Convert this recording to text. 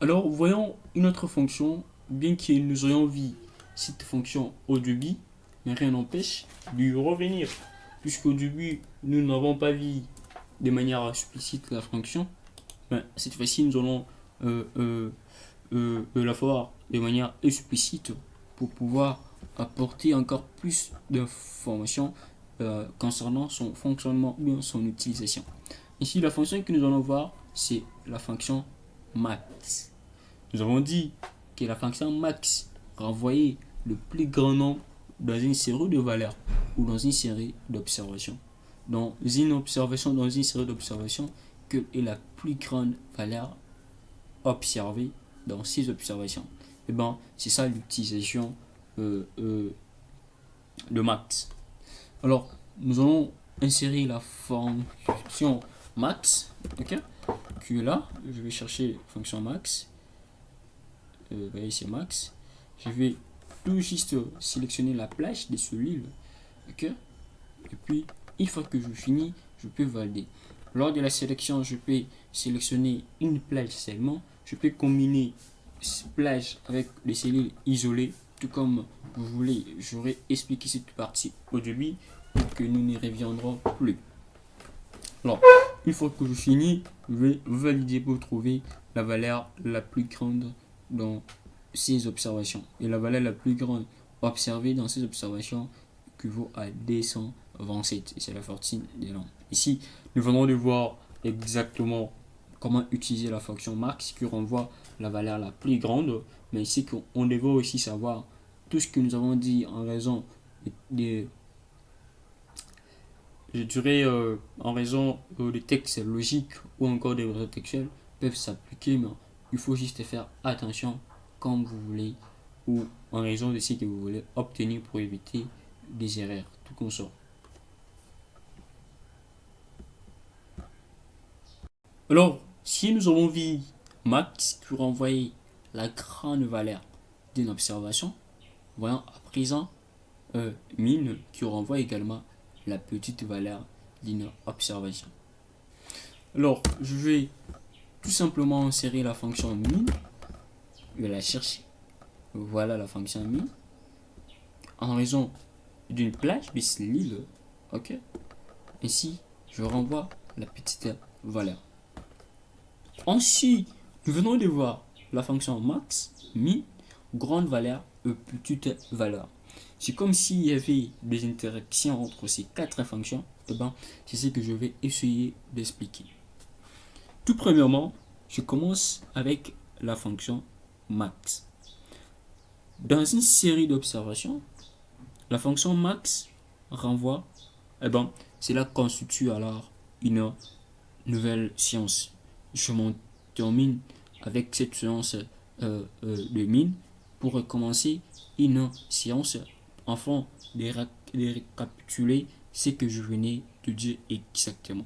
Alors, voyons une autre fonction, bien que nous ayons vu cette fonction au début, mais rien n'empêche de revenir. Puisqu'au début, nous n'avons pas vu de manière explicite la fonction, ben, cette fois-ci, nous allons euh, euh, la voir de manière explicite pour pouvoir apporter encore plus d'informations concernant son fonctionnement ou bien son utilisation. Ici, la fonction que nous allons voir, c'est la fonction max. Nous avons dit que la fonction max renvoyait le plus grand nombre dans une série de valeurs ou dans une série d'observations. Dans une série d'observations, quelle est la plus grande valeur observée dans ces observations? Et ben, c'est ça l'utilisation de max. Alors, nous allons insérer la fonction max, ok, qui est là. Je vais chercher fonction max. Voyez, c'est max. Je vais tout juste sélectionner la plage de celui-là, ok. Et puis, une fois que je finis, je peux valider. Lors de la sélection, je peux sélectionner une plage seulement. Je peux combiner plage avec les cellules isolées, tout comme vous voulez. J'aurais expliqué cette partie au début et que nous n'y reviendrons plus. Alors, une fois que je finis, je vais valider pour trouver la valeur la plus grande dans ces observations. Et la valeur la plus grande observée dans ces observations équivaut à 227. Et c'est la fortune des langues. Ici, nous venons de voir exactement comment utiliser la fonction max qui renvoie la valeur la plus grande. Mais ici, on devrait aussi savoir tout ce que nous avons dit en raison des je dirais en raison des textes logiques ou encore des réseaux textuels peuvent s'appliquer, mais il faut juste faire attention comme vous voulez ou en raison de ce que vous voulez obtenir pour éviter des erreurs, tout comme ça. Alors, si nous avons vu max qui renvoie la grande valeur d'une observation, voyons à présent min qui renvoie également la petite valeur d'une observation. Alors, je vais tout simplement insérer la fonction min. Je vais la chercher. Voilà la fonction min. En raison d'une plage, bis l'île. Ok. Ici, je renvoie la petite valeur. Ensuite, nous venons de voir la fonction max, min, grande valeur et petite valeur. C'est comme s'il y avait des interactions entre ces quatre fonctions. Et ben, c'est ce que je vais essayer d'expliquer. Tout premièrement, je commence avec la fonction max. Dans une série d'observations, la fonction max renvoie, eh ben, cela constitue alors une nouvelle science. Je m'en termine avec cette science de mine pour recommencer une science afin de récapituler ce que je venais de dire exactement.